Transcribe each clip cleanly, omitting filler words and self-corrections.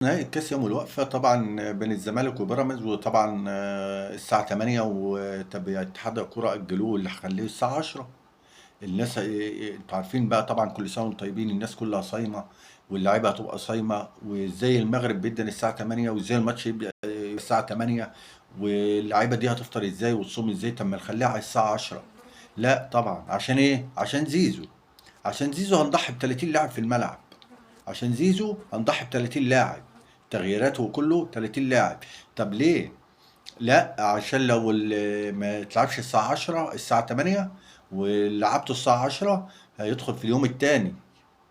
نهائي الكاس يوم الوقفة طبعا بين الزمالك وبيراميدز، وطبعا الساعة 8، وطب اتحاد الكورة أجلوه اللي هخليه الساعة 10. الناس انتوا عارفين بقى طبعا، كل سنة وانتم طيبين، الناس كلها صايمة واللعيبة هتبقى صايمة، وازاي المغرب بيبدأ الساعة 8، وازاي الماتش يبدأ الساعة 8، واللعيبة دي هتفطر ازاي وتصوم ازاي؟ طب ما نخليها على الساعة 10. لا طبعا، عشان ايه؟ عشان زيزو. عشان زيزو هنضحي ب 30 لاعب في الملعب. عشان زيزو هنضحي ب 30 لاعب، تغييراته كله 30 لاعب. طب ليه؟ لا، عشان لو ما تلعبش الساعة 10، الساعة 8، ولعبته الساعة 10، هيدخل في اليوم التاني.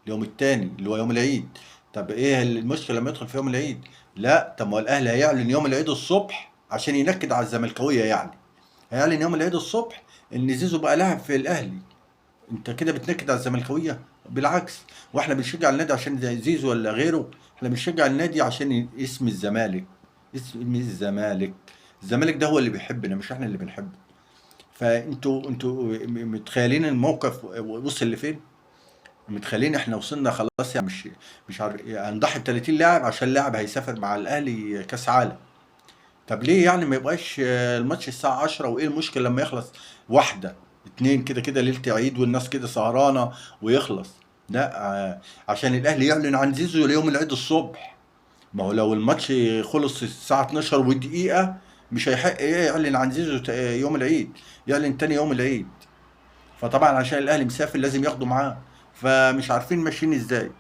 اليوم التاني اللي هو يوم العيد. طب ايه المشكلة لما يدخل في يوم العيد؟ لا، طب ما هو الاهلي هيعلن يوم العيد الصبح عشان ينكد على الزملكاوية يعني. هيعلن يوم العيد الصبح ان زيزو بقى لاعب في الاهلي. انت كده بتنكد على الزملكاويه. بالعكس، واحنا بنشجع النادي عشان زي زيزو ولا غيره؟ احنا بنشجع النادي عشان اسم الزمالك. اسم الزمالك. الزمالك ده هو اللي بيحبنا، مش احنا اللي بنحبه. فانتوا متخيلين الموقف وصل لفين؟ متخيلين احنا وصلنا خلاص يعني؟ مش عارف هنضحي ب 30 لاعب عشان لاعب هيسافر مع الاهلي كاس عالم. طب ليه يعني ما يبقاش الماتش الساعة 10؟ وايه المشكلة لما يخلص واحدة اتنين، كده كده ليلة عيد والناس كده سهرانة ويخلص؟ لا، عشان الاهلي يعلن عن زيزو ليوم العيد الصبح. ما هو لو الماتش خلص الساعة 12 ودقيقة، مش هيحق ايه يعلن عن زيزو يوم العيد. يعلن تاني يوم العيد. فطبعا عشان الاهلي مسافر لازم ياخده معاه. فمش عارفين ماشيين ازاي.